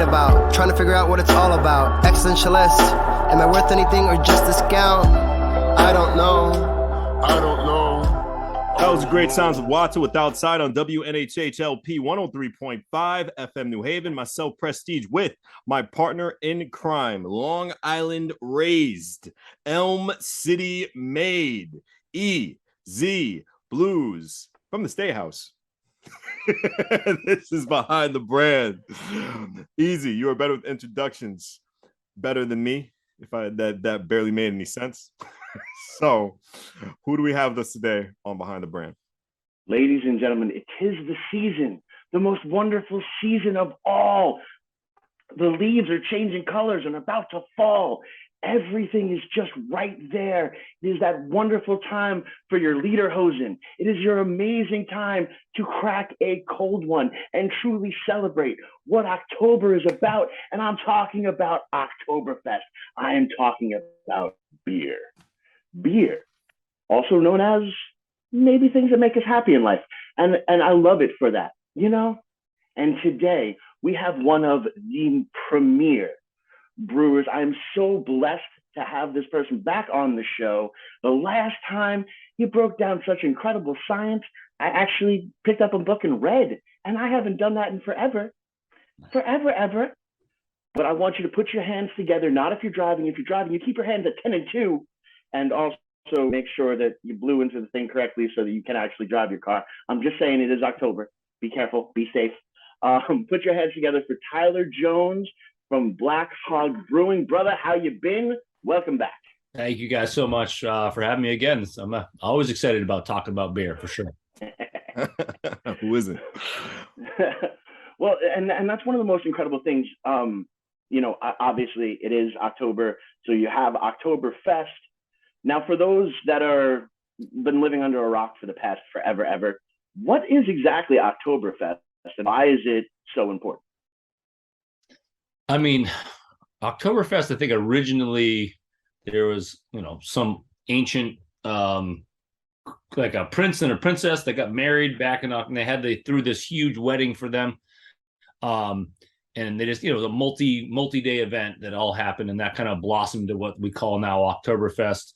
write about. Trying to figure out what it's all about. Existentialist. Am I worth anything or just discount? I don't know. That was great sounds of Watson with Outside on WNHHLP 103.5 FM New Haven. Myself, Prestige, with my partner in crime, Long Island raised, Elm City made, EZ BlueZ from the Stay House. This is Behind the Brand. Easy, you are better with introductions. Better than me, if that barely made any sense. So, who do we have with us today on Behind the Brand? Ladies and gentlemen, it is the season, the most wonderful season of all. The leaves are changing colors and about to fall. Everything is just right there. It is that wonderful time for your lederhosen. It is your amazing time to crack a cold one and truly celebrate what October is about. And I'm talking about Oktoberfest. I am talking about beer. Beer, also known as maybe things that make us happy in life. And I love it for that, you know? And today we have one of the premier brewers. I'm so blessed to have this person back on the show. The last time he broke down such incredible science, I actually picked up a book and read, and I haven't done that in forever. But I want you to put your hands together, not if you're driving. If you're driving, you keep your hands at 10 and 2, and also make sure that you blew into the thing correctly so that you can actually drive your car. I'm just saying it is October. Be careful, be safe. Put your hands together for Tyler Jones from Black Hog Brewing. Brother, how you been? Welcome back. Thank you guys so much for having me again. I'm always excited about talking about beer, for sure. Who isn't? Well, and that's one of the most incredible things. You know, obviously it is October, so you have Oktoberfest. Now, for those that are been living under a rock for the past forever, ever, what is exactly Oktoberfest and why is it so important? I mean, Oktoberfest, I think originally there was, some ancient, like a prince and a princess that got married back and they threw this huge wedding for them. And they just, it was a multi-day event that all happened, and that kind of blossomed to what we call now Oktoberfest.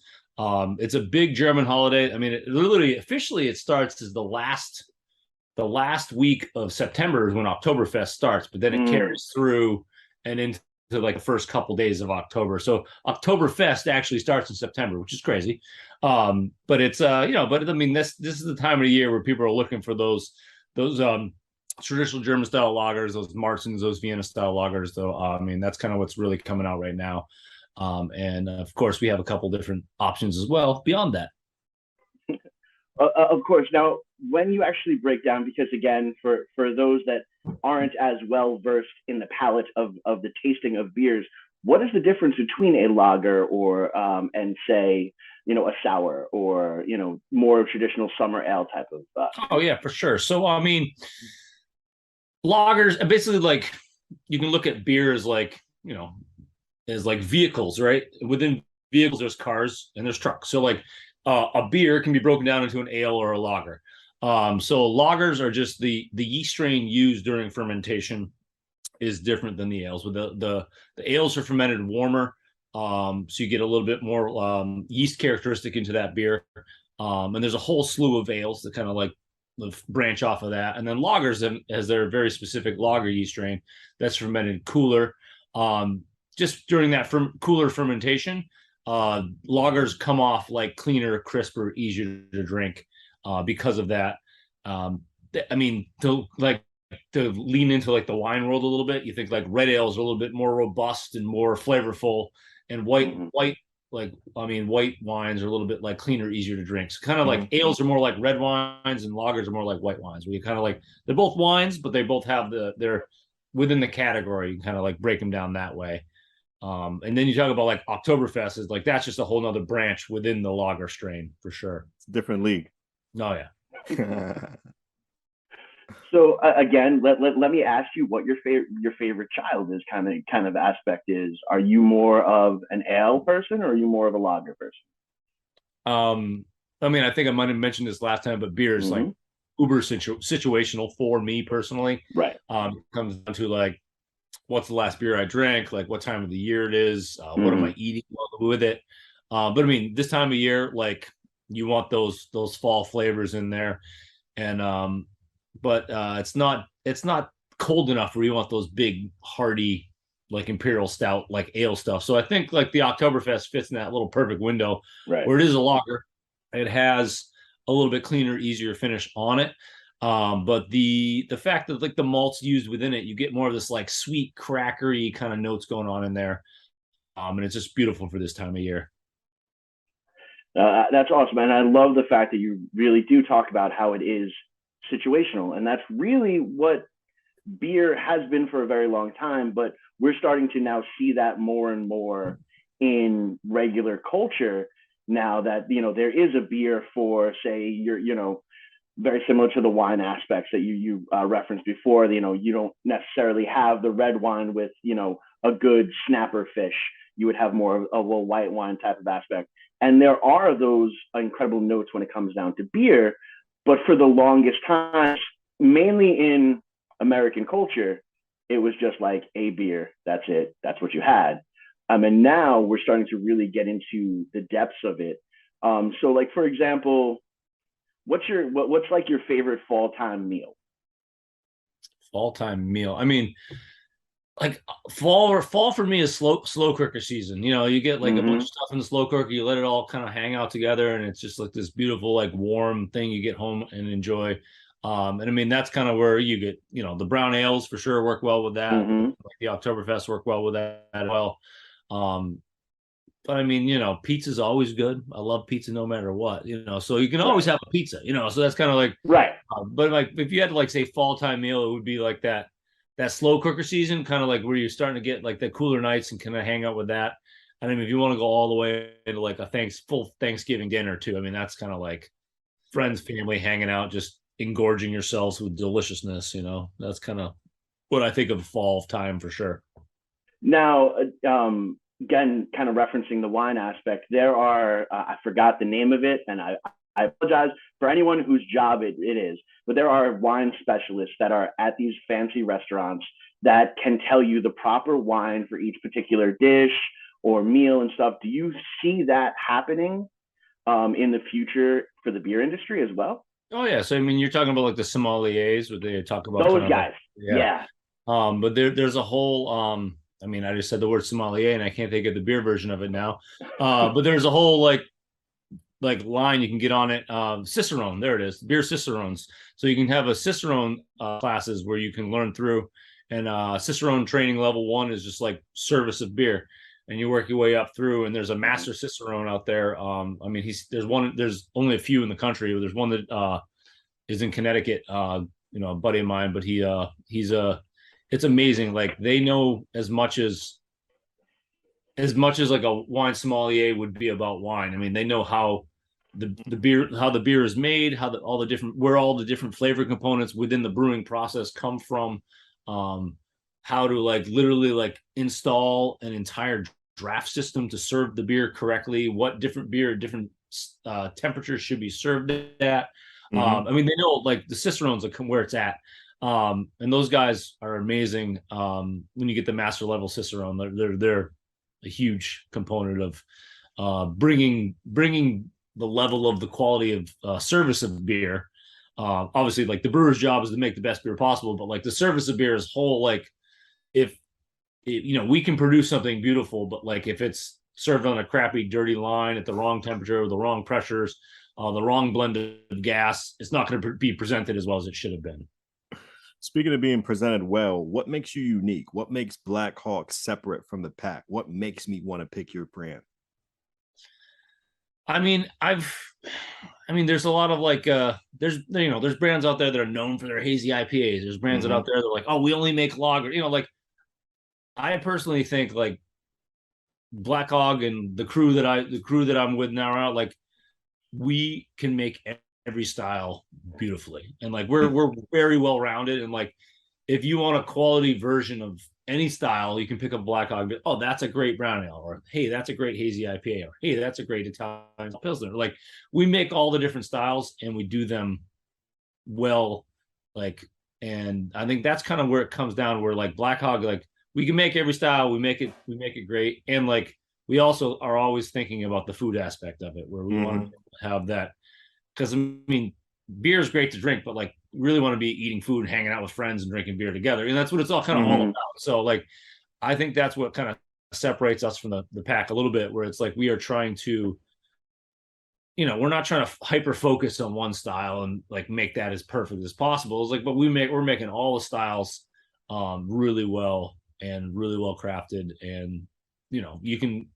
It's a big German holiday. I mean, it literally officially it starts as the last week of September is when Oktoberfest starts, but then it carries through and into like the first couple days of October. So Oktoberfest actually starts in September, which is crazy. But it's but I mean this is the time of the year where people are looking for those traditional German style lagers, those Marzens, those Vienna style lagers. So I mean that's kind of what's really coming out right now. And of course we have a couple different options as well beyond that. Of course. Now, when you actually break down, because again, for those that aren't as well versed in the palate of the tasting of beers, what is the difference between a lager or and say, a sour or more traditional summer ale type of? Oh yeah, for sure. So I mean, lagers basically like you can look at beer as like as like vehicles, right? Within vehicles, there's cars and there's trucks. So like a beer can be broken down into an ale or a lager. So lagers are just the yeast strain used during fermentation is different than the ales. With the ales are fermented warmer, so you get a little bit more yeast characteristic into that beer. And there's a whole slew of ales that kind of like branch off of that. And then lagers has their very specific lager yeast strain that's fermented cooler. Just during that cooler fermentation, lagers come off like cleaner, crisper, easier to drink because of that. I mean, to lean into like the wine world a little bit, you think like red ales are a little bit more robust and more flavorful, and white wines are a little bit like cleaner, easier to drink. So kind of like ales are more like red wines and lagers are more like white wines, where you kind of like they're both wines, but they both have they're within the category. You kind of like break them down that way. And then you talk about like Oktoberfest is like that's just a whole nother branch within the lager strain for sure. It's a different league. Oh yeah. So again, let me ask you what your favorite child is kind of aspect is. Are you more of an ale person or are you more of a lager person? I mean, I think I might have mentioned this last time, but beer is like uber situational for me personally. Right. It comes down to like what's the last beer I drank, like what time of the year it is, what am Mhm. I eating with it. But I mean, this time of year, like you want those fall flavors in there, and but it's not cold enough where you want those big hearty like imperial stout like ale stuff. So I think like the Oktoberfest fits in that little perfect window Right. where it is a lager. It has a little bit cleaner, easier finish on it. But the fact that like the malts used within it, you get more of this like sweet, crackery kind of notes going on in there. And it's just beautiful for this time of year. That's awesome. And I love the fact that you really do talk about how it is situational. And that's really what beer has been for a very long time. But we're starting to now see that more and more in regular culture now that, there is a beer for, say, very similar to the wine aspects that you referenced before. You don't necessarily have the red wine with a good snapper fish. You would have more of a white wine type of aspect, and there are those incredible notes when it comes down to beer. But for the longest time, mainly in American culture, it was just like a beer. That's it. That's what you had. And now we're starting to really get into the depths of it. So, like for example, what's like your favorite fall time meal? Fall time meal. I mean, like fall for me is slow cooker season. You get like a bunch Mm-hmm. of stuff in the slow cooker, you let it all kind of hang out together, and it's just like this beautiful like warm thing you get home and enjoy. And I mean that's kind of where you get the brown ales for sure work well with that. Mm-hmm. Like the Oktoberfest work well with that as well. um but I mean, pizza's always good. I love pizza no matter what. So you can always Right. have a pizza. So that's kind of like, Right. but like if you had to like say fall time meal, it would be like that slow cooker season, kind of like where you're starting to get like the cooler nights and kind of hang out with that. And I mean, if you want to go all the way into like a full Thanksgiving dinner too, I mean, that's kind of like Right. friends, family hanging out, just engorging yourselves with deliciousness. That's kind of what I think of fall time for sure. Now, again, kind of referencing the wine aspect, there are, I forgot the name of it, and I apologize for anyone whose job it is, but there are wine specialists that are at these fancy restaurants that can tell you the proper wine for each particular dish or meal and stuff. Do you see that happening in the future for the beer industry as well? Oh yeah, so I mean, you're talking about like the sommeliers, where they talk about kind Those of like, guys. yeah. Yeah. But there's a whole I mean, I just said the word sommelier and I can't think of the beer version of it now. But there's a whole like line you can get on it. Cicerone, there it is, beer cicerones. So you can have a cicerone classes where you can learn through, and cicerone training level 1 is just like service of beer, and you work your way up through. And there's a Mhm. master cicerone out there. I mean, there's only a few in the country. There's one that is in Connecticut. A buddy of mine, but he's a it's amazing. Like they know as much as like a wine sommelier would be about wine. I mean, they know how the beer is made, how all the different where all the different flavor components within the brewing process come from, um, how to like literally like install an entire draft system to serve the beer correctly, what different beer at different temperatures should be served at. Mm-hmm. I mean, they know like the cicerones where it's at. And those guys are amazing. When you get the master level cicerone, they're a huge component of bringing the level of the quality of service of beer. Obviously, like the brewer's job is to make the best beer possible, but like the service of beer as whole, like if we can produce something beautiful, but like if it's served on a crappy, dirty line at the wrong temperature with the wrong pressures, the wrong blend of gas, it's not going to be presented as well as it should have been. Speaking of being presented well, what makes you unique? What makes Black Hawk separate from the pack? What makes me want to pick your brand? I mean, there's a lot of like, there's brands out there that are known for their hazy IPAs. There's brands that Mm-hmm. out there that are like, oh, we only make lager. Like I personally think like Black Hog and the crew that I'm with now, like we can make every style beautifully, and like we're very well rounded. And like if you want a quality version of any style, you can pick up Black Hog. Oh, that's a great brown ale, or hey, that's a great hazy IPA, or hey, that's a great Italian pilsner. Like we make all the different styles and we do them well. Like, and I think that's kind of where it comes down. Where like Black Hog, like we can make every style. We make it great. And like, we also are always thinking about the food aspect of it, where we want to have that. Cause I mean, beer is great to drink, but like really want to be eating food and hanging out with friends and drinking beer together. And that's what it's all kind of all about. So like, I think that's what kind of separates us from the pack a little bit, where it's like, we are trying to, we're not trying to hyper focus on one style and like make that as perfect as possible. It's like, but we're making all the styles really well and really well crafted. And you can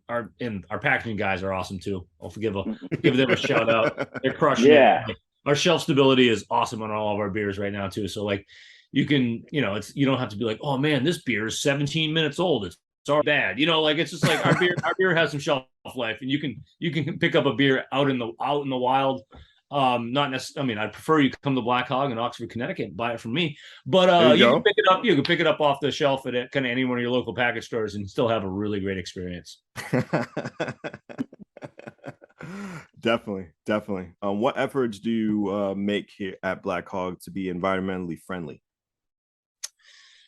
our packaging guys are awesome too. I'll give them a shout out. They're crushing it. Like, our shelf stability is awesome on all of our beers right now too. So like, you can, you don't have to be like, oh man, this beer is 17 minutes old. It's already bad. Like, it's just like our beer has some shelf life, and you can pick up a beer out in the wild. Not necessarily. I mean, I'd prefer you come to Black Hog in Oxford, Connecticut, and buy it from me. But you can pick it up. You can pick it up off the shelf at kind of any one of your local package stores and still have a really great experience. Definitely. What efforts do you make here at Black Hog to be environmentally friendly?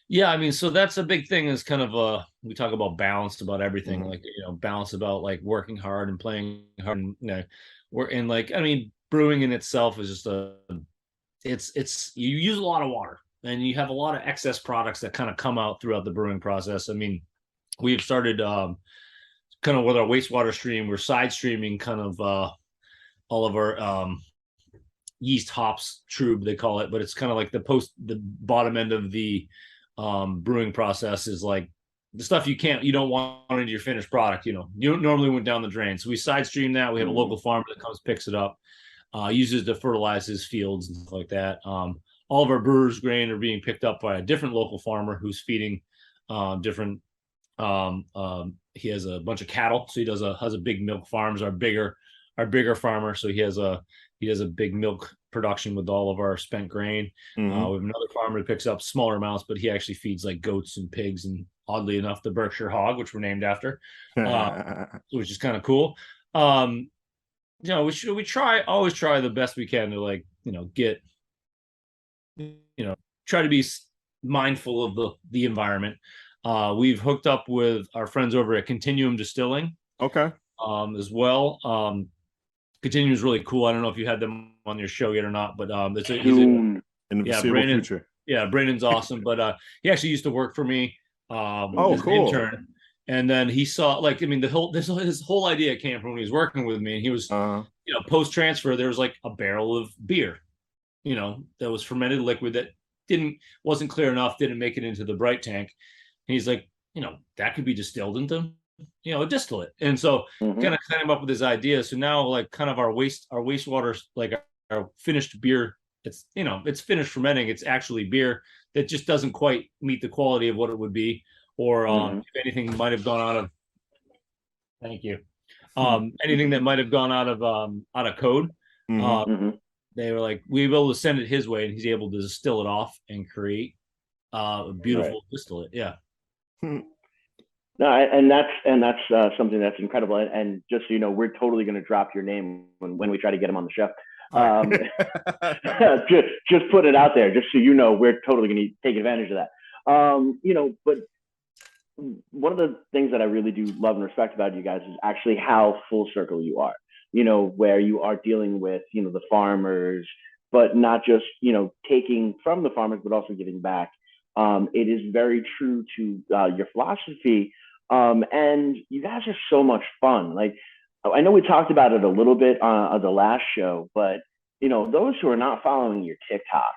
Yeah, I mean, so that's a big thing. Is kind of we talk about balance about everything, like balance about like working hard and playing hard, and we're in like, I mean, brewing in itself is just it's you use a lot of water, and you have a lot of excess products that kind of come out throughout the brewing process. I mean, we've started kind of with our wastewater stream, we're side streaming kind of all of our yeast hops trube, they call it, but it's kind of like the bottom end of the brewing process is like the stuff you don't want into your finished product. You don't normally went down the drain. So we side stream that. We have a local farmer that comes, picks it up, uses to fertilize his fields and stuff like that. All of our brewer's grain are being picked up by a different local farmer who's feeding different. He has a bunch of cattle, so he has a big milk farms. Our bigger farmer, so he has a big milk production with all of our spent grain. We have another farmer who picks up smaller amounts, but he actually feeds like goats and pigs, and oddly enough, the Berkshire hog, which we're named after, which is kind of cool. We always try the best we can to like, try to be mindful of the environment. We've hooked up with our friends over at Continuum Distilling. Okay. As well. Continuum is really cool. I don't know if you had them on your show yet or not, but he's in the foreseeable future. Yeah, Brandon's awesome, but he actually used to work for me. As an intern, and then he saw, like, I mean, his whole idea came from when he was working with me, and he was, post transfer, there was like a barrel of beer, that was fermented liquid that wasn't clear enough, didn't make it into the bright tank. And he's like, that could be distilled into a distillate. And so kind of came up with this idea. So now, like, kind of our wastewater, like our finished beer, it's it's finished fermenting. It's actually beer that just doesn't quite meet the quality of what it would be, or if anything might have gone out of. Thank you. Anything that might have gone out of code. They were like, we were able to send it his way, and he's able to distill it off and create a beautiful distillate. Yeah. No, and that's something that's incredible. And just so you know, we're totally going to drop your name when we try to get him on the show. Just put it out there, just so you know, we're totally going to take advantage of that. But one of the things that I really do love and respect about you guys is actually how full circle you are. Where you are dealing with the farmers, but not just taking from the farmers, but also giving back. It is very true to your philosophy, and you guys are so much fun. Like, I know we talked about it a little bit on the last show, but those who are not following your TikTok,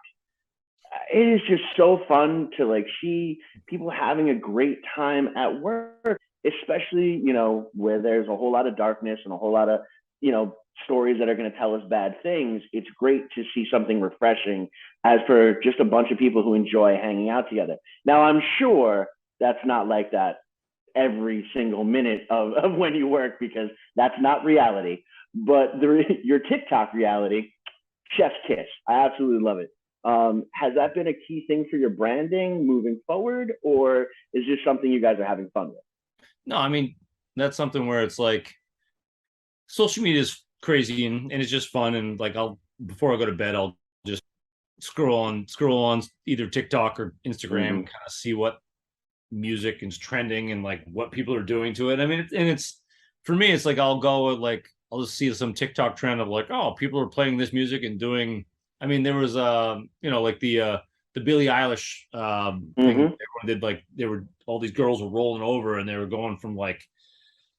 it is just so fun to like see people having a great time at work, especially where there's a whole lot of darkness and a whole lot of stories that are going to tell us bad things. It's great to see something refreshing as for just a bunch of people who enjoy hanging out together. Now, I'm sure that's not like that every single minute of when you work, because that's not reality. But your TikTok reality, chef's kiss. I absolutely love it. Has that been a key thing for your branding moving forward, or is this something you guys are having fun with? No, I mean, that's something where it's like, social media is crazy and it's just fun. And like, before I go to bed, I'll just scroll on either TikTok or Instagram, kind of see what music is trending and like what people are doing to it. I mean, it's for me, it's like I'll go with like I'll just see some TikTok trend of like, oh, people are playing this music and doing. I mean, there was like the Billie Eilish thing. Mhm. Everyone did like they were all these girls were rolling over and they were going from like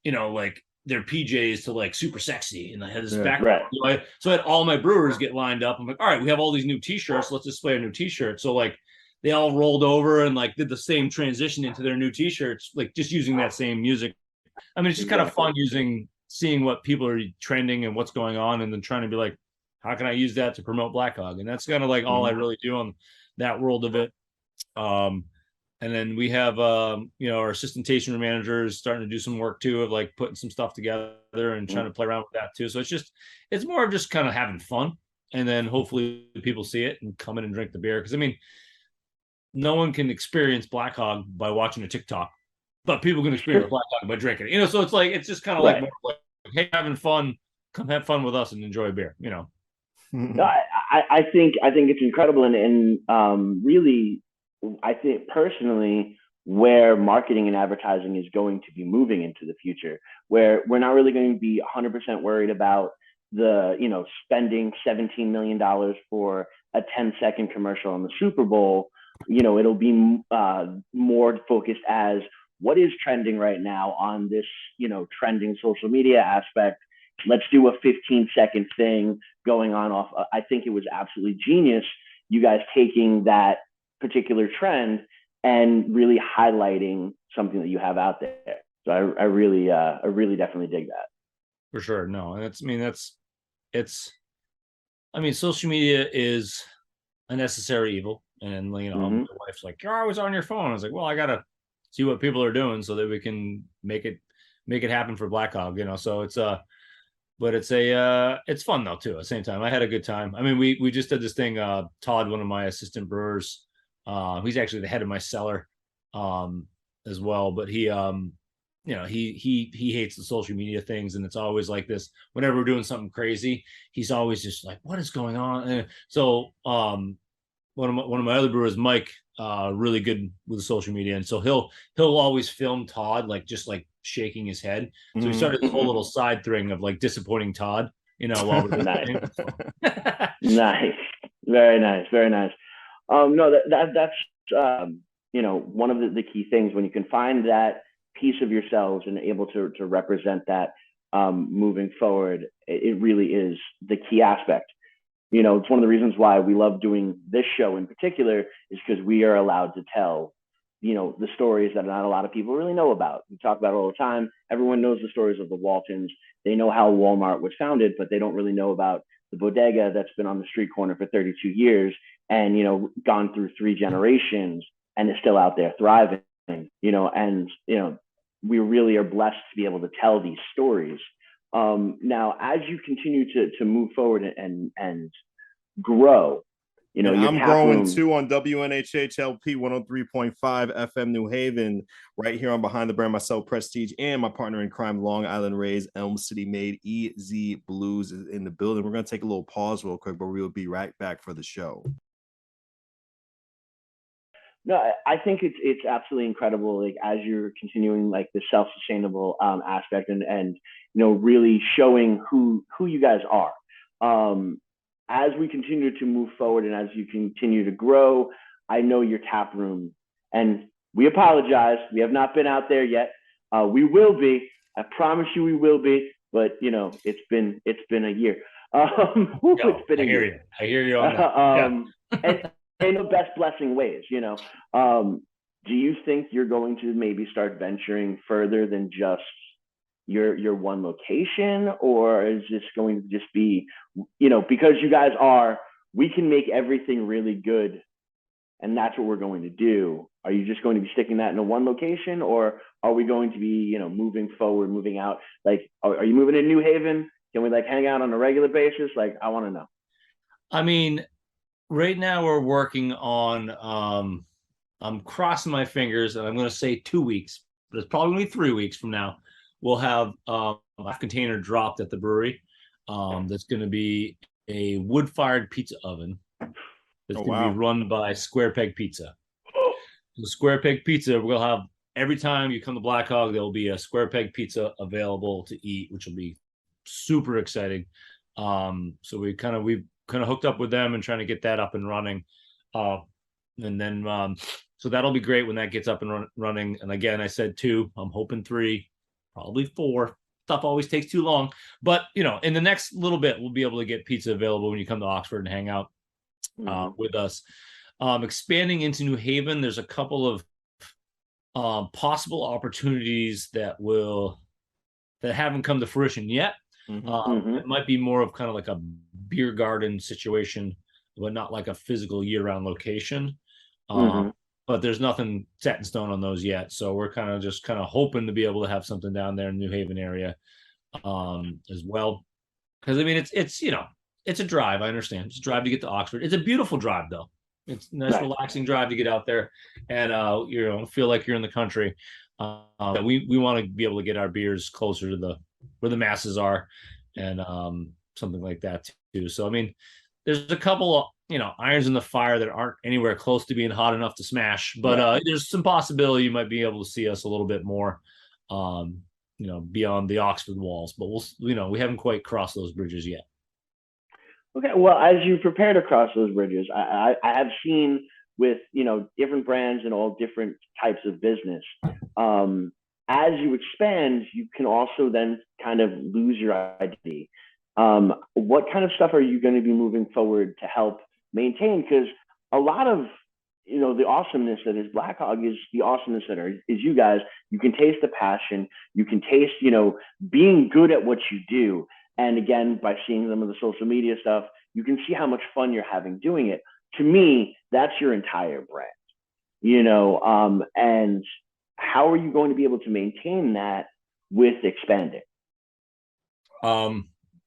like their PJs to like super sexy and I had this background. Right. So I had all my brewers get lined up. I'm like, all right, we have all these new t-shirts. Let's display a new t-shirt. So like they all rolled over and like did the same transition into their new t-shirts, like just using that same music. I mean, it's just kind of fun seeing what people are trending and what's going on and then trying to be like, how can I use that to promote Black Hog? And that's kind of like all I really do on that world of it. And then we have our assistant tasting room manager is starting to do some work too of like putting some stuff together and trying to play around with that too. So it's more of just kind of having fun. And then hopefully people see it and come in and drink the beer. Because I mean, no one can experience Black Hog by watching a TikTok, but people can experience Black Hog by drinking it. So it's like it's just kind of like, more like, hey, having fun, come have fun with us and enjoy a beer. No, I think it's incredible and really I think personally where marketing and advertising is going to be moving into the future, where we're not really going to be 100% worried about the spending $17 million for a 10-second commercial on the Super Bowl. It'll be more focused as what is trending right now on this trending social media aspect. Let's do a 15-second thing going on off. I think it was absolutely genius you guys taking that particular trend and really highlighting something that you have out there. So I really definitely dig that. For sure. No, and social media is a necessary evil. And my wife's like, you're always on your phone. I was like, well, I gotta see what people are doing so that we can make it happen for Black Hog, So it's but it's fun though too. At the same time, I had a good time. I mean, we just did this thing. Todd, one of my assistant brewers, he's actually the head of my cellar, as well. But he hates the social media things, and it's always like this. Whenever we're doing something crazy, he's always just like, "What is going on?" And so, one of my other brewers, Mike, really good with the social media, and so he'll always film Todd like just like shaking his head. So we started this whole little side thing of like disappointing Todd, while we're nice. Nice, very nice, very nice. No, that's one of the key things when you can find that piece of yourselves and able to represent that moving forward. It really is the key aspect. It's one of the reasons why we love doing this show in particular is because we are allowed to tell, the stories that not a lot of people really know about. We talk about it all the time. Everyone knows the stories of the Waltons. They know how Walmart was founded, but they don't really know about the bodega that's been on the street corner for 32 years and, gone through 3 generations and is still out there thriving, we really are blessed to be able to tell these stories. Now, as you continue to move forward and grow, I'm growing too on WNHHLP 103.5 FM New Haven, right here on Behind the Brand, myself, Prestige, and my partner in crime, Long Island Raised, Elm City Made, EZ Blues is in the building. We're going to take a little pause real quick, but we'll be right back for the show. No, I think it's absolutely incredible. Like as you're continuing like the self-sustainable aspect and really showing who you guys are. As we continue to move forward and as you continue to grow, I know your tap room, and we apologize. We have not been out there yet. We will be. I promise you, we will be. But it's been a year. It's been a year. I hear you on that. And in the best blessing ways, do you think you're going to maybe start venturing further than just your one location, or is this going to just be, because you guys we can make everything really good and that's what we're going to do. Are you just going to be sticking that in a one location, or are we going to be, moving forward, moving out? Like, are you moving to New Haven? Can we like hang out on a regular basis? Like, I want to know. I mean, right now we're working on, I'm crossing my fingers and I'm going to say 2 weeks, but it's probably 3 weeks from now. We'll have a container dropped at the brewery. That's going to be a wood-fired pizza oven. That's going to be run by Square Peg Pizza. the square peg pizza. We'll have every time you come to Black Hog, there will be a square peg pizza available to eat, which will be super exciting. So we've kind of hooked up with them and trying to get that up and running. And then so that'll be great when that gets up and running. And again, I said 2, I'm hoping 3, probably 4. Stuff always takes too long, but in the next little bit, we'll be able to get pizza available when you come to Oxford and hang out with us. Expanding into New Haven, there's a couple of possible opportunities that haven't come to fruition yet. It might be more of kind of like a beer garden situation, but not like a physical year-round location. But there's nothing set in stone on those yet. So we're kind of hoping to be able to have something down there in the New Haven area as well. Because I mean, it's a drive. I understand. It's a drive to get to Oxford. It's a beautiful drive, though. It's a nice, relaxing drive to get out there and feel like you're in the country. We want to be able to get our beers closer to where the masses are, and something like that too. So I mean, there's a couple of irons in the fire that aren't anywhere close to being hot enough to smash, but there's some possibility you might be able to see us a little bit more, beyond the Oxford walls. But we haven't quite crossed those bridges yet. Okay, well, as you prepare to cross those bridges, I have seen with different brands and all different types of business. As you expand, you can also then kind of lose your identity. What kind of stuff are you going to be moving forward to help maintain? Because a lot of the awesomeness that is Black Hog is the awesomeness that is you guys. You can taste the passion. You can taste being good at what you do. And again, by seeing some of the social media stuff, you can see how much fun you're having doing it. To me, that's your entire brand. And how are you going to be able to maintain that with expanding? I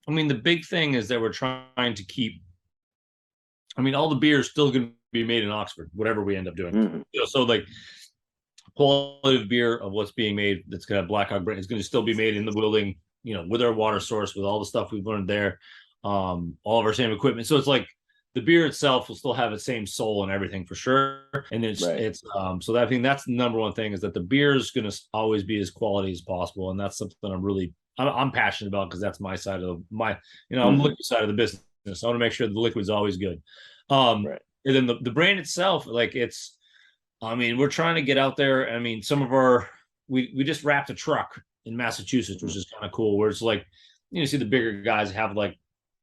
mean, the big thing is that we're trying to keep. I mean, all the beer is still going to be made in Oxford, whatever we end up doing. So like quality of beer of what's being made that's going to have Black Hog brand is going to still be made in the building, with our water source, with all the stuff we've learned there, all of our same equipment. So it's like the beer itself will still have the same soul and everything for sure. And so I think that's the number one thing, is that the beer is going to always be as quality as possible. And that's something I'm passionate about, because that's my side of I'm the liquid side of the business. I want to make sure the liquid's always good. And then the brand itself, we're trying to get out there. I mean, some of we just wrapped a truck in Massachusetts, which is kind of cool, where it's like, you see the bigger guys have like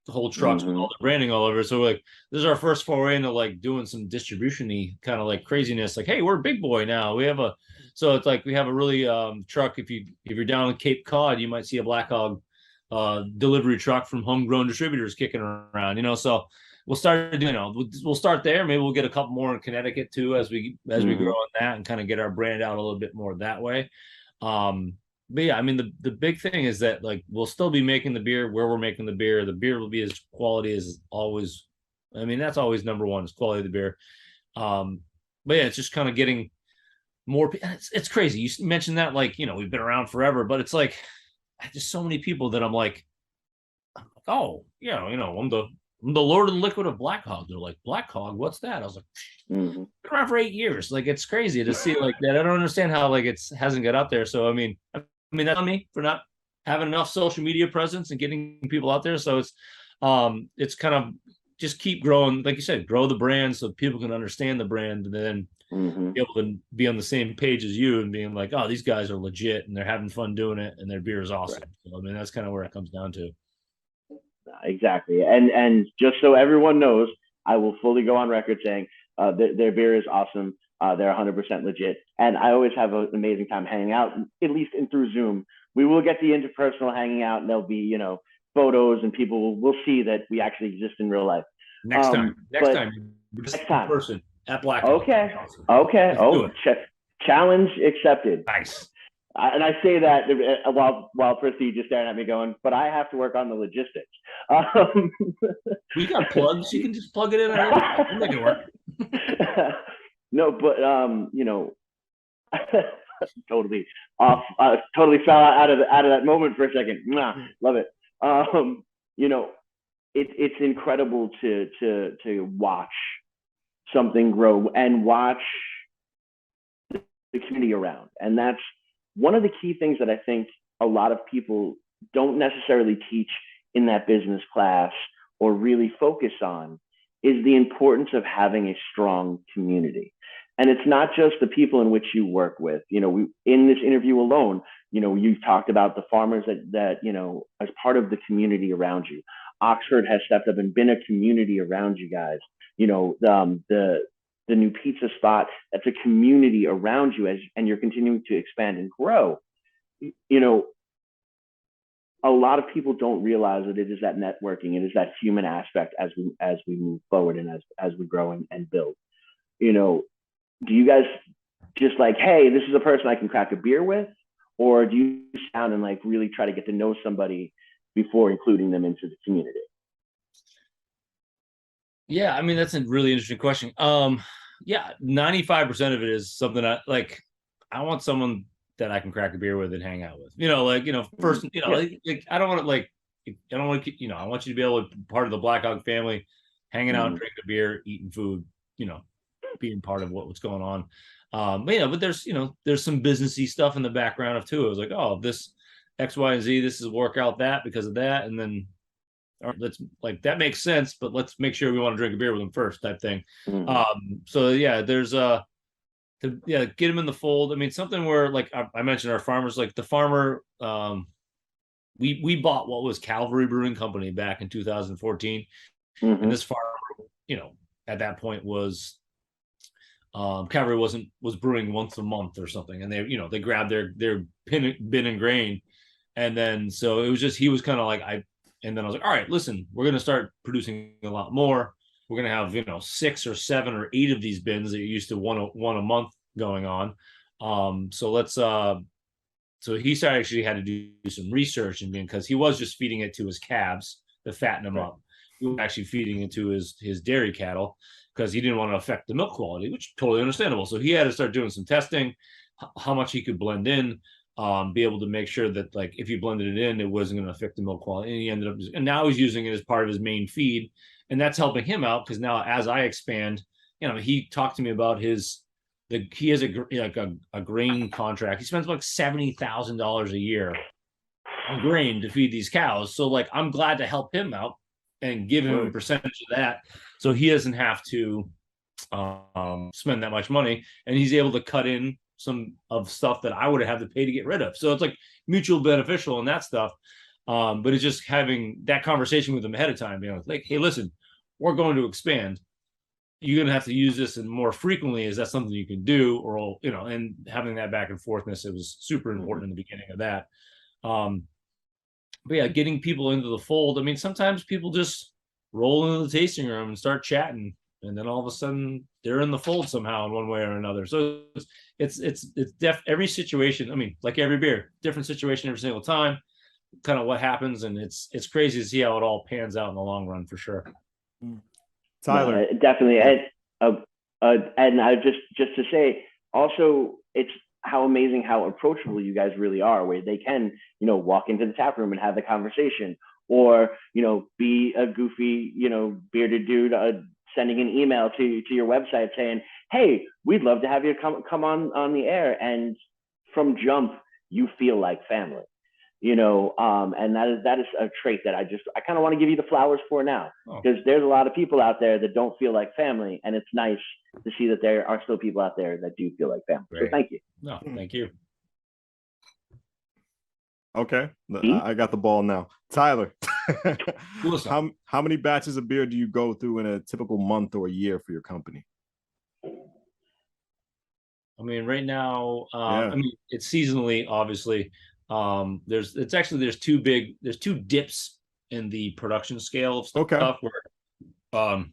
the whole trucks with all the branding all over. So this is our first foray into doing some distribution-y kind of craziness. Hey, we're a big boy now. So it's we have a really truck. If you're down in Cape Cod, you might see a Black Hog delivery truck from homegrown distributors kicking around. So we'll start we'll start there. Maybe we'll get a couple more in Connecticut too as we grow on that and kind of get our brand out a little bit more that way. But yeah, I mean, the big thing is that we'll still be making the beer where we're making the beer. The beer will be as quality as always. I mean, that's always number one, is quality of the beer. But yeah, it's just kind of getting more. It's crazy. You mentioned that we've been around forever, but it's just so many people that I'm oh yeah, I'm the Lord of the Liquid of Black Hog. They're like, Black Hog, what's that? I was like, been around for 8 years. It's crazy to see that. I don't understand how it hasn't got out there. So I mean that's on me for not having enough social media presence and getting people out there. So it's kind of just keep growing, like you said, grow the brand so people can understand the brand, and then be able to be on the same page as you and being like, oh, these guys are legit and they're having fun doing it and their beer is awesome. Right. So I mean, that's kind of where it comes down to. Exactly. And just so everyone knows, I will fully go on record saying their beer is awesome. They're 100% legit. And I always have an amazing time hanging out, at least through Zoom. We will get the interpersonal hanging out, and there'll be, photos, and people will see that we actually exist in real life. Next time. Next time. Person at Black Hog. Okay. Okay. Challenge accepted. Nice. And I say that while Prestige is staring at me going, but I have to work on the logistics. We got plugs. You can just plug it in. We'll make it work. No, but totally off. Totally fell out of that moment for a second. Love it. It's incredible to watch something grow and watch community around. And that's one of the key things that I think a lot of people don't necessarily teach in that business class or really focus on, is the importance of having a strong community. And it's not just the people in which you work with. In this interview alone, you've talked about the farmers that as part of the community around you. Oxford has stepped up and been a community around you guys. The new pizza spot, that's a community around you and you're continuing to expand and grow. A lot of people don't realize that it is that networking, it is that human aspect as we move forward and as we grow and build. Do you guys just like, hey, this is a person I can crack a beer with? Or do you sit down and like really try to get to know somebody before including them into the community? Yeah, I mean, that's a really interesting question. Yeah, 95% of it is something I want someone that I can crack a beer with and hang out with. First, I don't want to I want you to be able to be part of the Black Hog family, hanging out, drinking a beer, eating food, being part of what's going on. But there's some businessy stuff in the background of too. It was like, oh, this X, Y, and Z, this is work out that because of that. And then let's that makes sense, but let's make sure we want to drink a beer with them first type thing. So yeah, there's get them in the fold. I mean, something where like I mentioned our farmers, like the farmer, we bought what was Calvary Brewing Company back in 2014. And this farmer, at that point was Calvary was brewing once a month or something, and they grabbed their bin and grain, and then so it was just he was kind of like and then I was like, all right, listen, we're gonna start producing a lot more. We're gonna have 6 or 7 or 8 of these bins that you used to one a month going on. So let's so he started actually had to do some research, and because he was just feeding it to his calves to fatten them up, he was actually feeding it to his dairy cattle, because he didn't want to affect the milk quality, which is totally understandable. So he had to start doing some testing, how much he could blend in, be able to make sure that like if you blended it in, it wasn't going to affect the milk quality. And he ended up, and now he's using it as part of his main feed, and that's helping him out because now as I expand, he talked to me about he has a grain contract. He spends like $70,000 a year on grain to feed these cows. So like I'm glad to help him out and give him a percentage of that, so he doesn't have to spend that much money, and he's able to cut in some of stuff that I would have had to pay to get rid of. So it's like mutual beneficial and that stuff. But it's just having that conversation with him ahead of time, like, hey, listen, we're going to expand. You're going to have to use this and more frequently. Is that something you can do? Or, and having that back and forthness, it was super important in the beginning of that. But yeah, getting people into the fold. I mean, sometimes people just roll into the tasting room and start chatting, and then all of a sudden they're in the fold somehow in one way or another. So it's every situation. I mean, like every beer, different situation every single time, kind of what happens, and it's crazy to see how it all pans out in the long run for sure. Tyler, no, definitely, and I just to say also, it's how amazing how approachable you guys really are, where they can walk into the tap room and have the conversation, or be a goofy bearded dude sending an email to your website saying, hey, we'd love to have you come on the air, and from jump you feel like family, and that is a trait that I kind of want to give you the flowers for now, because there's a lot of people out there that don't feel like family, and it's nice to see that there are still people out there that do feel like family. Great. So thank you. No, thank you. Okay, I got the ball now. Tyler, how many batches of beer do you go through in a typical month or a year for your company? I mean, right now, I mean, it's seasonally, obviously. There's two dips in the production scale of stuff where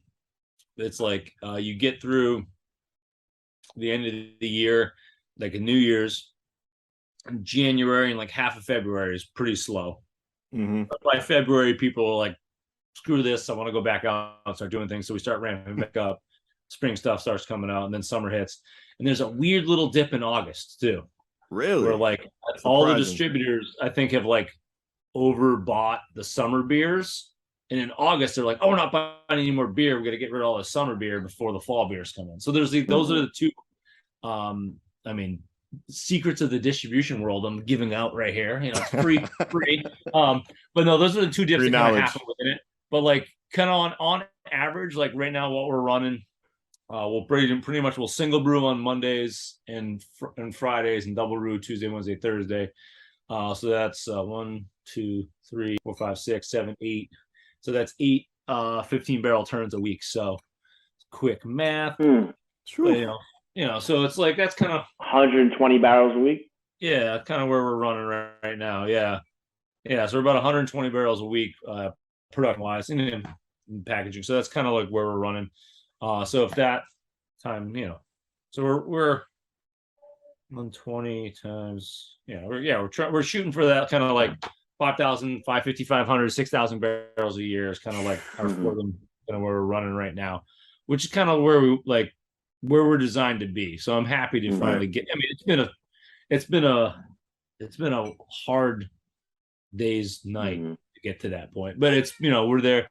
it's like you get through the end of the year, like a New Year's, January and like half of February is pretty slow. But by February, people are like, screw this, I want to go back out and start doing things. So we start ramping back up. Spring stuff starts coming out, and then summer hits. And there's a weird little dip in August too. Really? Where like all the distributors, I think, have like overbought the summer beers. And in August, they're like, oh, we're not buying any more beer. We're going to get rid of all the summer beer before the fall beers come in. So there's those are the two. I mean, secrets of the distribution world I'm giving out right here. You know, it's free, free. But no, those are the two dips Free that kind of knowledge. happen within it. But like kind of on average, like right now, what we're running, we'll pretty much we'll single brew on Mondays and Fridays, and double brew Tuesday, Wednesday, Thursday. So that's 1, 2, 3, 4, 5, 6, 7, 8. So that's 8 15 barrel turns a week. So quick math. But, you know, so it's like that's kind of 120 barrels a week. yeah, kind of where we're running right now. Yeah. Yeah. So we're about 120 barrels a week, production wise in packaging. So that's kind of like where we're running. So if that time, you know, so we're 120 times, we're shooting for that kind of like 5,000, 550, 500, 6,000 barrels a year is kind of like our kind of where we're running right now, which is kind of where we're designed to be. So I'm happy to finally get. I mean, it's been a hard day's night to get to that point, but it's, you know, we're there.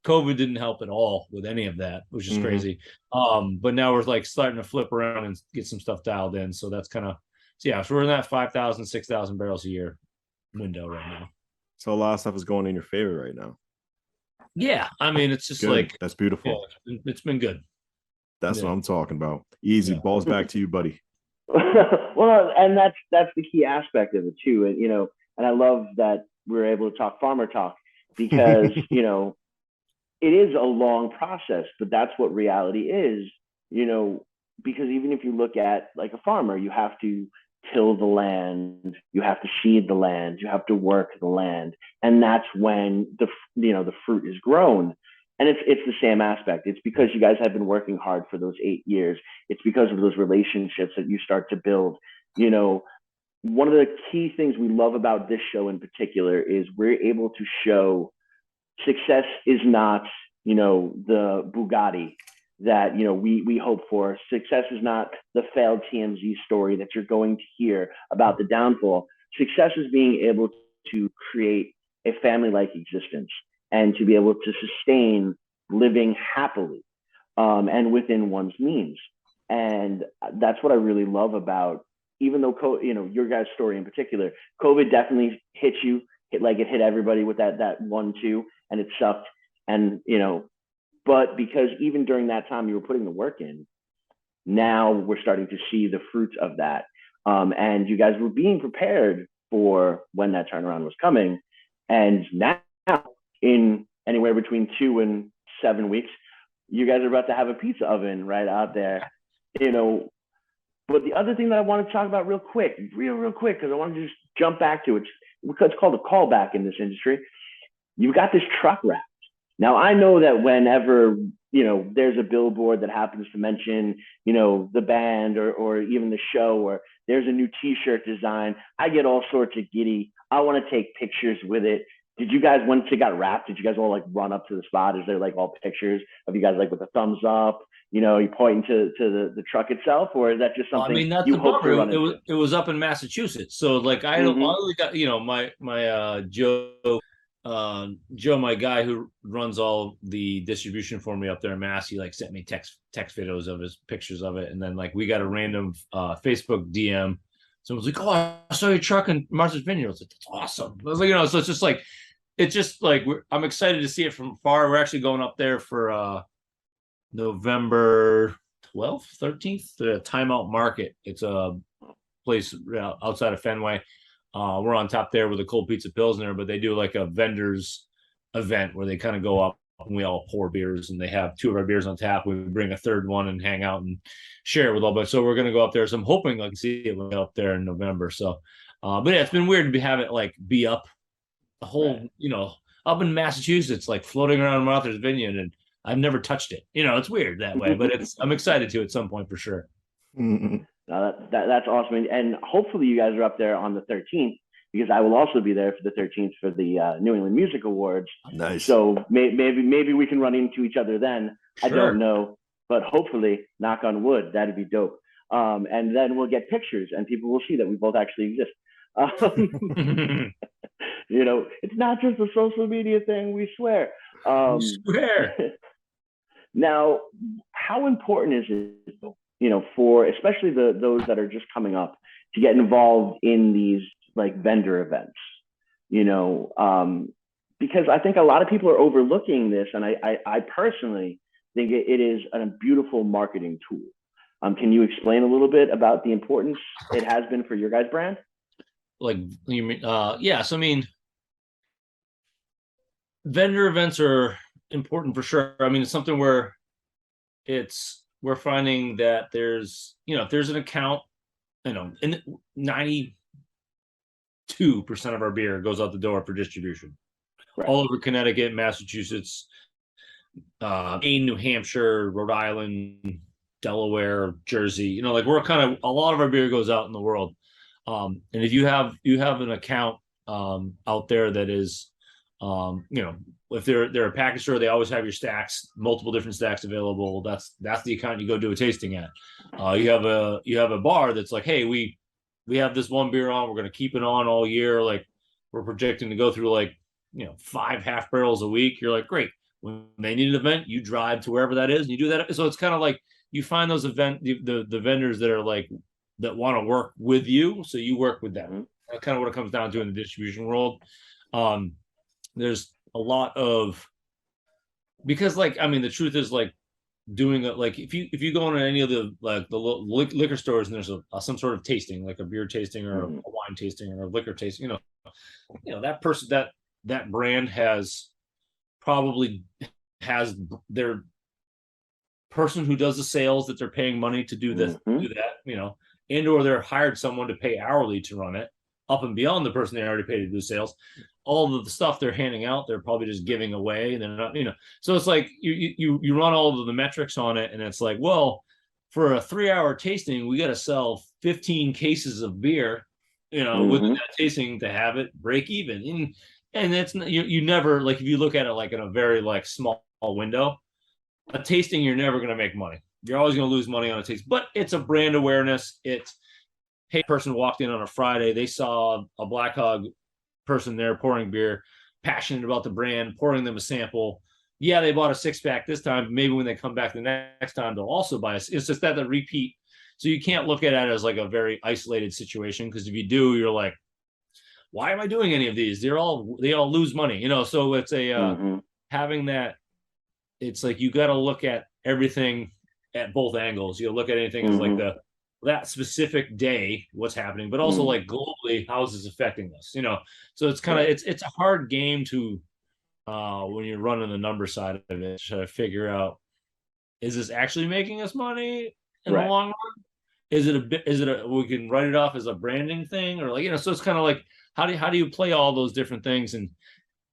COVID didn't help at all with any of that, which is crazy. But now we're like starting to flip around and get some stuff dialed in. So that's kind of, so we're in that 5,000, 6,000 barrels a year window right now. So a lot of stuff is going in your favor right now. Yeah. I mean, it's just good. like, That's beautiful. Yeah, it's been good. That's what I'm talking about. Easy. Balls back to you, buddy. Well, and that's the key aspect of it too. And, you know, and I love that we're able to talk farmer talk because, you know, it is a long process, but that's what reality is, you know, because even if you look at like a farmer, you have to till the land, you have to seed the land, you have to work the land. And that's when the fruit is grown. And it's the same aspect. It's because you guys have been working hard for those 8 years. It's because of those relationships that you start to build. You know, one of the key things we love about this show in particular is we're able to show success is not, you know, the Bugatti that, you know, we hope for. Success is not the failed TMZ story that you're going to hear about the downfall. Success is being able to create a family-like existence and to be able to sustain living happily and within one's means. And that's what I really love about, even though, you know, your guys' story in particular, COVID definitely hit you, it hit everybody with that 1-2, and it sucked. And, you know, but because even during that time you were putting the work in, now we're starting to see the fruits of that. And you guys were being prepared for when that turnaround was coming. And now, in anywhere between 2 and 7 weeks, you guys are about to have a pizza oven right out there, you know. But the other thing that I want to talk about real quick, because I want to just jump back to it, because it's called a callback in this industry. You've got this truck wrap. Now, I know that whenever, you know, there's a billboard that happens to mention, you know, the band or even the show, or there's a new t-shirt design, I get all sorts of giddy. I want to take pictures with it. Did you guys, once it got wrapped, did you guys all like run up to the spot? Is there like all pictures of you guys like with a thumbs up? You know, you pointing to the truck itself, or is that just something I mean, that's you hope to run into? it was up in Massachusetts. So like I only got, you know, my Joe, my guy who runs all the distribution for me up there in Mass, he like sent me text videos of his pictures of it. And then like we got a random Facebook DM. Someone's like, "Oh, I saw your truck in Martha's Vineyard." I was like, "That's awesome." I was like, you know, so it's just like I'm excited to see it from far. We're actually going up there for November 12th, 13th, the Timeout Market. It's a place outside of Fenway. We're on top there with a cold pizza Pilsner, but they do like a vendors event where they kind of go up and we all pour beers, and they have 2 of our beers on tap. We bring a third one and hang out and share it with all. But so we're going to go up there. So I'm hoping I can see it when we go up there in November. So, but yeah, it's been weird to have it like be up the whole, you know, up in Massachusetts, like floating around Martha's Vineyard, and I've never touched it. You know, it's weird that way, but I'm excited to at some point for sure. That's awesome. And hopefully you guys are up there on the 13th, because I will also be there for the 13th for the New England Music Awards. Nice. So maybe we can run into each other then. Sure. I don't know, but hopefully, knock on wood, that'd be dope. And then we'll get pictures and people will see that we both actually exist. You know, it's not just a social media thing, we swear. We swear. Now, how important is it, you know, for especially those that are just coming up to get involved in these like vendor events, because I think a lot of people are overlooking this, and I personally think it is a beautiful marketing tool. Can you explain a little bit about the importance it has been for your guys' brand? Like you mean, yeah. So I mean, vendor events are important for sure. I mean, it's something where we're finding that there's, if there's an account, and 92% of our beer goes out the door for distribution, right, all over Connecticut, Massachusetts, Maine, New Hampshire, Rhode Island, Delaware, Jersey. Like we're kind of, a lot of our beer goes out in the world. And if you have an account out there that is, if they're a package store, they always have your stacks, multiple different stacks available. That's the account you go do a tasting at. You have a bar that's like, hey, we have this one beer on, we're going to keep it on all year. Like we're projecting to go through like, 5 half barrels a week. You're like, great. When they need an event, you drive to wherever that is and you do that. So it's kind of like you find those the vendors that are like, that want to work with you. So you work with them. That's kind of what it comes down to in the distribution world. There's a lot of, because like, I mean, the truth is like doing it, like if you go into any of the liquor stores and there's some sort of tasting, like a beer tasting or a wine tasting or a liquor tasting, that person, that brand probably has their person who does the sales that they're paying money to do this, do that, and or they're hired someone to pay hourly to run it up and beyond the person they already paid to do sales. All of the stuff they're handing out, they're probably just giving away. And they're not, so it's like you run all of the metrics on it, and it's like, well, for a 3-hour tasting, we got to sell 15 cases of beer, within that tasting to have it break even. And it's you never, like, if you look at it like in a very like small window, a tasting, you're never going to make money. You're always going to lose money on a taste, but it's a brand awareness. It's, hey, person walked in on a Friday, they saw a Black Hog person there pouring beer, passionate about the brand, pouring them a sample. Yeah, they bought a 6-pack this time. Maybe when they come back the next time, they'll also buy it's just that the repeat. So you can't look at it as like a very isolated situation, because if you do, you're like, why am I doing any of these? They all lose money, So it's a having that. It's like you got to look at everything at both angles. You look at anything as like that specific day, what's happening, but also like globally, how is this affecting us? So it's kind of it's a hard game to when you're running the number side of it, to figure out, is this actually making us money in the long run? Is it we can write it off as a branding thing, or like, so it's kind of like, how do you play all those different things and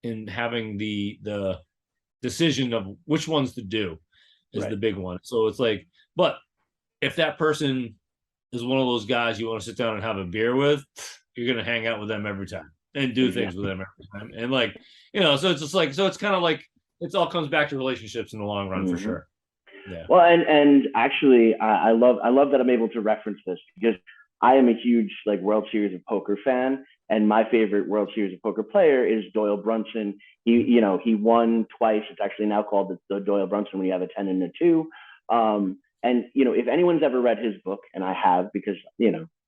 in having the decision of which ones to do is the big one. So it's like, but if that person is one of those guys you want to sit down and have a beer with, you're going to hang out with them every time and do things with them every time. And like, so it's just like, so it's kind of like, it all comes back to relationships in the long run for sure. Yeah. Well, and actually I love that I'm able to reference this, because I am a huge like World Series of Poker fan, and my favorite World Series of Poker player is Doyle Brunson. He won twice. It's actually now called the Doyle Brunson when you have a 10 and a 2. And if anyone's ever read his book, and I have, because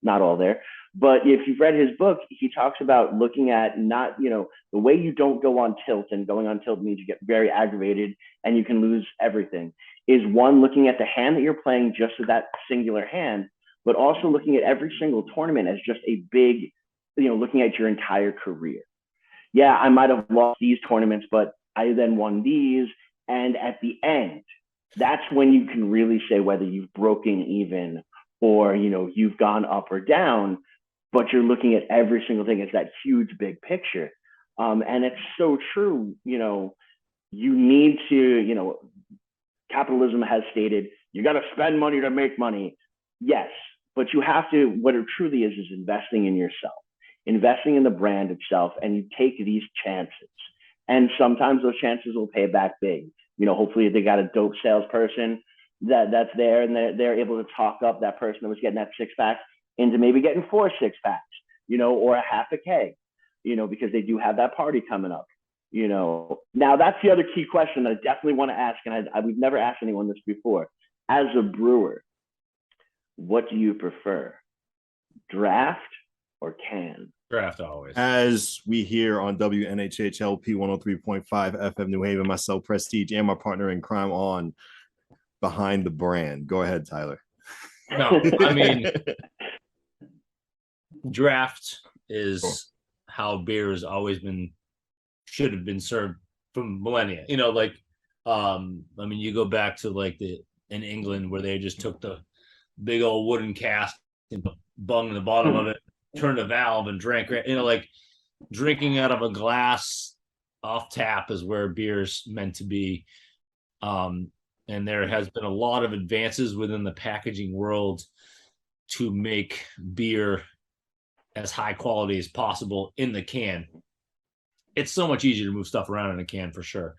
not all there, but if you've read his book, he talks about looking at not, the way you don't go on tilt, and going on tilt means you get very aggravated and you can lose everything, is one, looking at the hand that you're playing just as that singular hand, but also looking at every single tournament as just a big, looking at your entire career. Yeah, I might have lost these tournaments, but I then won these. And at the end, that's when you can really say whether you've broken even, or, you've gone up or down, but you're looking at every single thing as that huge, big picture. And it's so true. You need to, capitalism has stated, you got to spend money to make money. Yes, but you have to, what it truly is investing in yourself, investing in the brand itself, and you take these chances. And sometimes those chances will pay back big. Hopefully they got a dope salesperson that's there, and they're able to talk up that person that was getting that 6-pack into maybe getting 4 6-packs, or a half a keg, because they do have that party coming up. Now that's the other key question that I definitely want to ask, and we've never asked anyone this before. As a brewer, what do you prefer? Draft or can? Draft always. As we hear on WNHHLP 103.5 FM New Haven, myself, Prestige, and my partner in crime on Behind the Brand. Go ahead, Tyler. No, I mean, draft is how beer has always been, should have been served from millennia. You know, like, I mean, you go back to like in England where they just took the big old wooden cask and bung the bottom of it, turned a valve and drank. You know, like drinking out of a glass off tap is where beer's meant to be. And there has been a lot of advances within the packaging world to make beer as high quality as possible in the can. It's so much easier to move stuff around in a can for sure.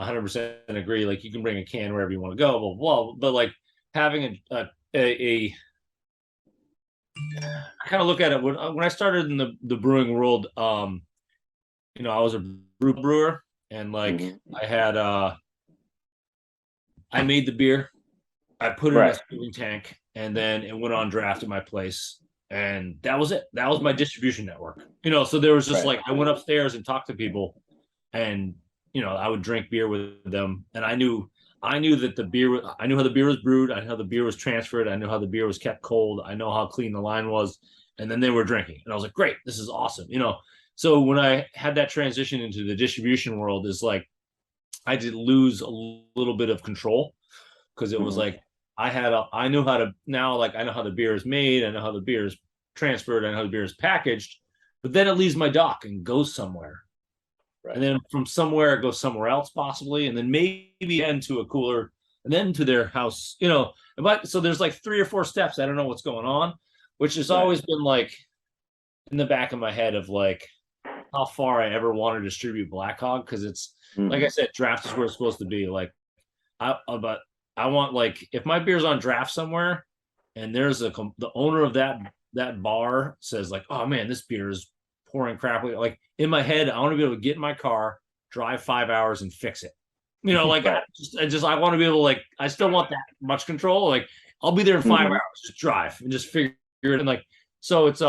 100% agree. Like you can bring a can wherever you want to go, blah, blah, blah. But like having I kind of look at it when I started in the brewing world. You know, I was a brewer, and like I had I made the beer, I put it in a spewing tank, and then it went on draft at my place, and that was it. That was my distribution network. You know, so there was just like I went upstairs and talked to people, and you know, I would drink beer with them, and I knew that I knew how the beer was brewed, I knew how the beer was transferred, I knew how the beer was kept cold, I know how clean the line was, and then they were drinking, and I was like, great, this is awesome, you know. So when I had that transition into the distribution world, is like I did lose a little bit of control because it was like I knew how to now, like I know how the beer is made, I know how the beer is transferred, I know how the beer is packaged, but then it leaves my dock and goes somewhere. And then from somewhere it goes somewhere else possibly, and then maybe into a cooler, and then to their house, you know. But so there's like 3 or 4 steps. I don't know what's going on, which has always been like in the back of my head of like how far I ever want to distribute Black Hog, because it's like I said, draft is where it's supposed to be. Like but I want, like, if my beer's on draft somewhere and there's the owner of that bar says like, oh man, this beer is pouring crap, like in my head, I want to be able to get in my car, drive 5 hours and fix it. You know, like I want to be able to, like, I still want that much control. Like I'll be there in 5 hours, just drive and just figure it. And like, so it's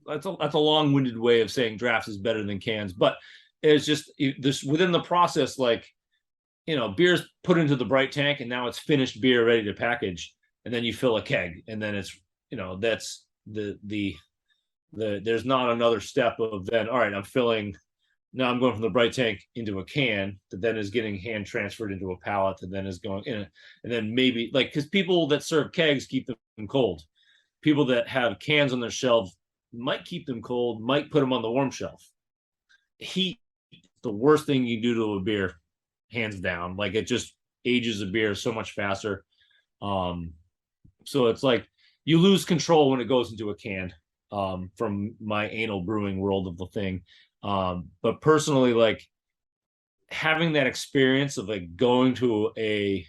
that's a long-winded way of saying drafts is better than cans, but it's just this within the process, like, you know, beer's put into the bright tank and now it's finished beer ready to package, and then you fill a keg, and then it's, you know, that's the there's not another step of then, all right, I'm filling, now I'm going from the bright tank into a can that then is getting hand transferred into a pallet that then is going in, and then maybe, like, because people that serve kegs keep them cold, people that have cans on their shelves might keep them cold, might put them on the warm shelf. Heat, the worst thing you do to a beer, hands down. Like it just ages a beer so much faster. So it's like you lose control when it goes into a can, from my anal brewing world of the thing. But personally, like having that experience of like going to a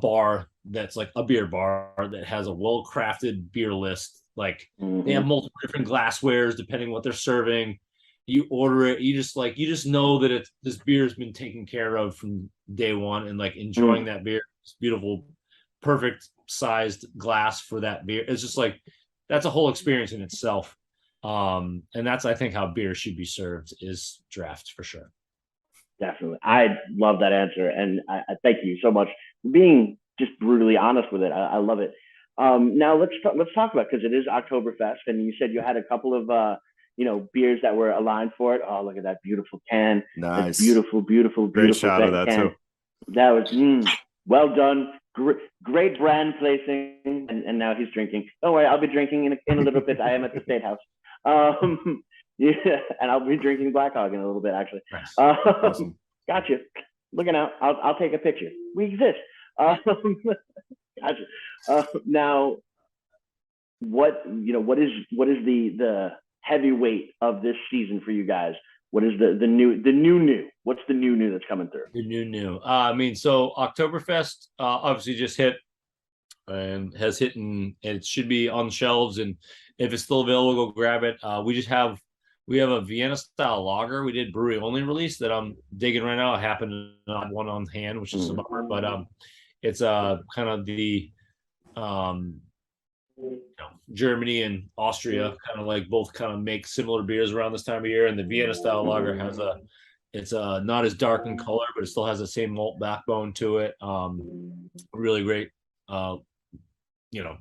bar that's like a beer bar that has a well-crafted beer list. Like they have multiple different glasswares depending what they're serving. You order it, you just know that this beer has been taken care of from day one, and like enjoying that beer. It's beautiful, perfect sized glass for that beer. It's just like that's a whole experience in itself. And that's, I think, how beer should be served, is draft for sure. Definitely. I love that answer. And I thank you so much for being just brutally honest with it. I love it. Now let's talk about, because it is Oktoberfest, and you said you had a couple of beers that were aligned for it. Oh, look at that beautiful can! Nice, beautiful Great shot of that can. Too. That was well done. Great brand placing. And now he's drinking. Don't worry, I'll be drinking in a little bit. I am at the State House. Yeah, and I'll be drinking Black Hog in a little bit, actually. Nice. Awesome. Gotcha. Looking out. I'll take a picture. We exist. Gotcha. Now, what is the heavyweight of this season for you guys? What is the new? What's the new that's coming through? The new. I mean, so Oktoberfest obviously just hit and has hit, and it should be on shelves. And if it's still available, go grab it. We have a Vienna style lager we did brewery only release that I'm digging right now. I happen to not have one on hand, which is a bummer, but it's kind of the Germany and Austria both make similar beers around this time of year. And the Vienna style lager it's not as dark in color, but it still has the same malt backbone to it. Really great, for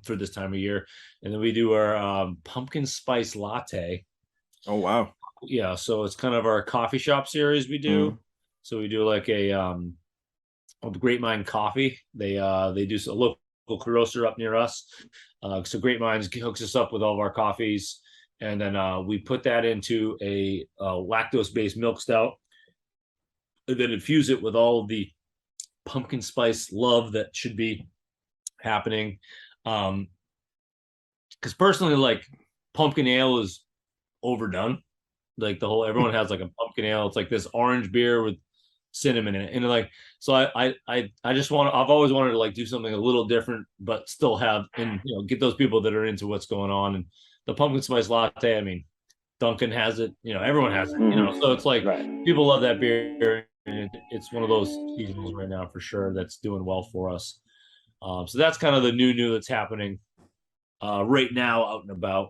this time of year. And then we do our pumpkin spice latte. Oh, wow. Yeah, so it's kind of our coffee shop series we do. So we do like a Great Mind Coffee. They do a local roaster up near us. So Great Minds hooks us up with all of our coffees, and then we put that into a lactose-based milk stout, and then infuse it with all of the pumpkin spice love that should be happening. Because personally, like, pumpkin ale is overdone. Like everyone has like a pumpkin ale. It's like this orange beer with cinnamon in it, and I just I've always wanted to like do something a little different, but still have and get those people that are into what's going on. And the pumpkin spice latte, I mean, Duncan has it, everyone has it, so it's like people love that beer, and it's one of those seasonals right now for sure that's doing well for us. So that's kind of the new that's happening right now out and about.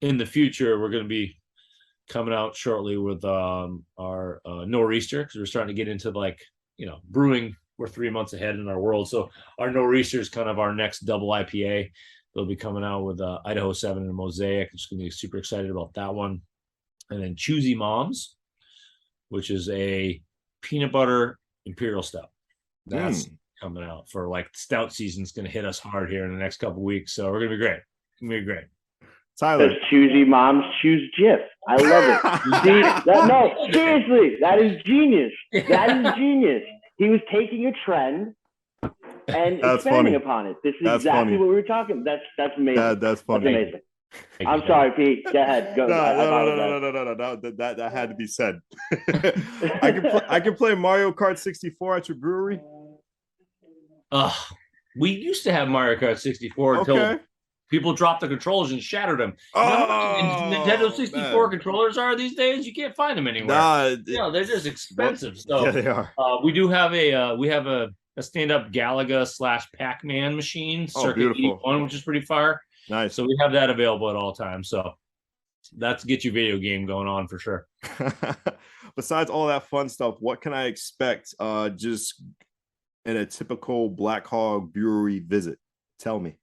In the future, we're going to be coming out shortly with our nor'easter, because we're starting to get into brewing. We're 3 months ahead in our world, so our nor'easter is kind of our next double IPA. They'll be coming out with Idaho 7 and Mosaic. I'm just going to be super excited about that one. And then Choosy Moms, which is a peanut butter imperial stout. That's coming out for stout season's going to hit us hard here in the next couple weeks, so we're going to be great. It's going to be great. Tyler. Choosy Moms choose Jif. I love it. Seriously, that is genius. That is genius. He was taking a trend and expanding upon it. This is exactly what we were talking. That's amazing. That's funny. That's amazing. I'm sorry, Pete. Go ahead. Go. No. That had to be said. I can play Mario Kart 64 at your brewery. We used to have Mario Kart 64 until people dropped the controllers and shattered them. Nintendo 64 controllers are these days? You can't find them anywhere. They're just expensive. So they are. We do have a stand-up Galaga / Pac-Man machine, Circuit 81, which is pretty fire. Nice. So we have that available at all times. So that's get your video game going on for sure. Besides all that fun stuff, what can I expect just in a typical Black Hog Brewery visit? Tell me.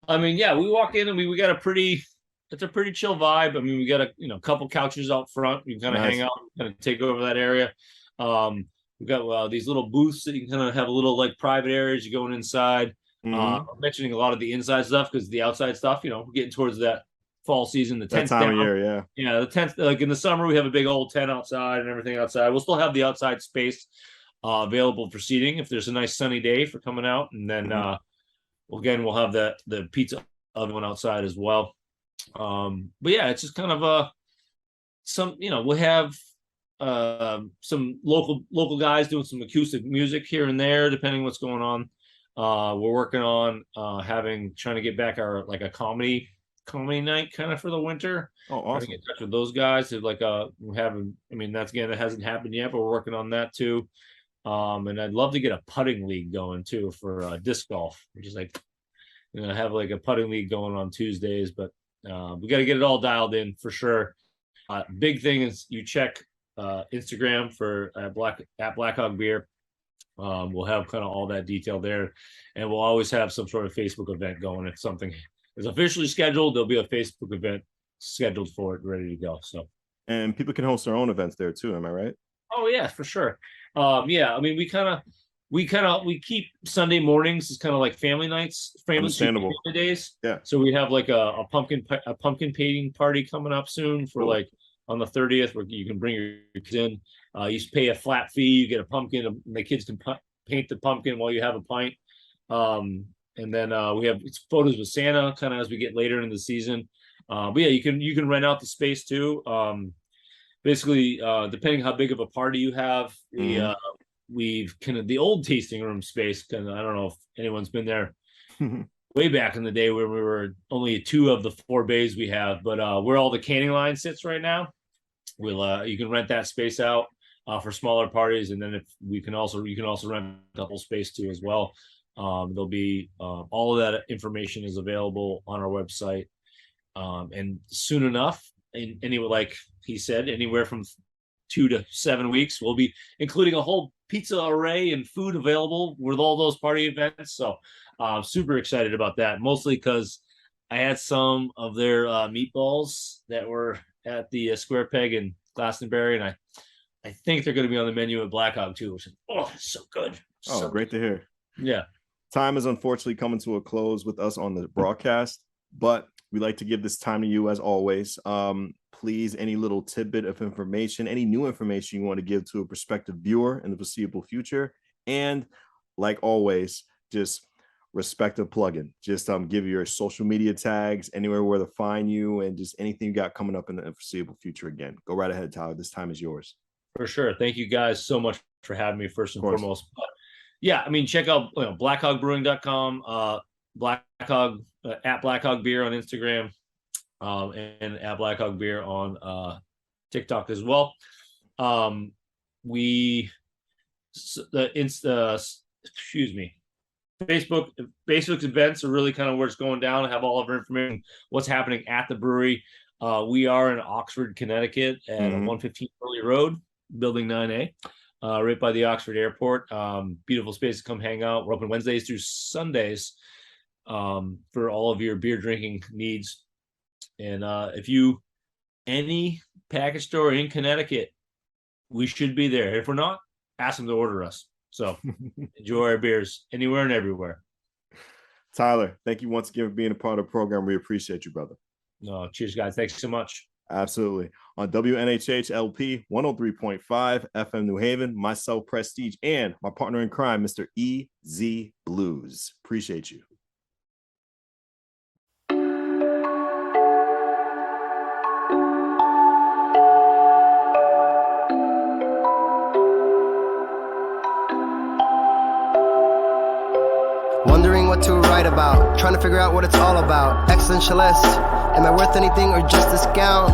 I mean, we walk in and we got it's a pretty chill vibe. I mean, we got a couple couches out front. You can kind of hang out, kind of take over that area. We've got these little booths that you can kind of have a little private areas. You're going inside. I'm mentioning a lot of the inside stuff because the outside stuff, we're getting towards that fall season. The tent's that time down. of year, the tent. Like in the summer, we have a big old tent outside and everything outside. We'll still have the outside space available for seating if there's a nice sunny day for coming out, and then we'll have the pizza oven outside as well. But it's just kind of we'll have some local guys doing some acoustic music here and there, depending what's going on. We're working on trying to get back our a comedy night kind of for the winter. Oh, awesome. Trying to get in touch with those guys. We're having, that hasn't happened yet, but we're working on that too. And I'd love to get a putting league going too for disc golf, which is have a putting league going on Tuesdays, but we got to get it all dialed in for sure. Big thing is you check Instagram for Black Hog Beer. We'll have kind of all that detail there, and we'll always have some sort of Facebook event going. If something is officially scheduled, there'll be a Facebook event scheduled for it, ready to go. So, and people can host their own events there too. Am I right? Oh yeah, for sure. I mean, we keep Sunday mornings as kind of like family nights, family days. Yeah. So we have a pumpkin painting party coming up soon for on the 30th, where you can bring your kids in. You pay a flat fee, you get a pumpkin, and the kids can paint the pumpkin while you have a pint. And then we have photos with Santa kind of as we get later in the season. But you can rent out the space too. Basically, depending how big of a party you have, we've kind of the old tasting room space. I don't know if anyone's been there way back in the day where we were only 2 of the 4 bays we have, but where all the canning line sits right now, you can rent that space out for smaller parties, and then you can also rent a couple space too as well. There'll be all of that information is available on our website. And soon enough, like he said, anywhere from 2 to 7 weeks, we'll be including a whole pizza array and food available with all those party events. So super excited about that, mostly because I had some of their meatballs that were at the Square Peg in Glastonbury, and I think they're going to be on the menu at Black Hog too, which is, so good. Great to hear. Yeah. Time is unfortunately coming to a close with us on the broadcast, but we like to give this time to you as always. Please, any little tidbit of information, any new information you want to give to a prospective viewer in the foreseeable future, and like always, just respective plugin. Just give your social media tags, anywhere where to find you, and just anything you got coming up in the foreseeable future. Again, go right ahead, Tyler. This time is yours. For sure. Thank you guys so much for having me, first and foremost. But yeah, I mean, check out blackhogbrewing.com, Black Hog at Black Hog Beer on Instagram, and at Black Hog Beer on TikTok as well. Facebook events are really kind of where it's going down. I have all of our information, what's happening at the brewery. We are in Oxford, Connecticut at 115 Early Road, Building 9A, right by the Oxford Airport. Beautiful space to come hang out. We're open Wednesdays through Sundays for all of your beer drinking needs. And any package store in Connecticut, we should be there. If we're not, ask them to order us. So enjoy our beers anywhere and everywhere. Tyler, thank you once again for being a part of the program. We appreciate you, brother. No, cheers, guys. Thanks so much. Absolutely. On WNHH LP 103.5 FM New Haven, myself, Prestige, and my partner in crime, Mr. EZ BlueZ. Appreciate you. Wondering what to write about, trying to figure out what it's all about. Existentialist, am I worth anything or just discount?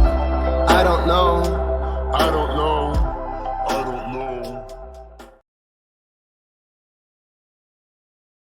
I don't know.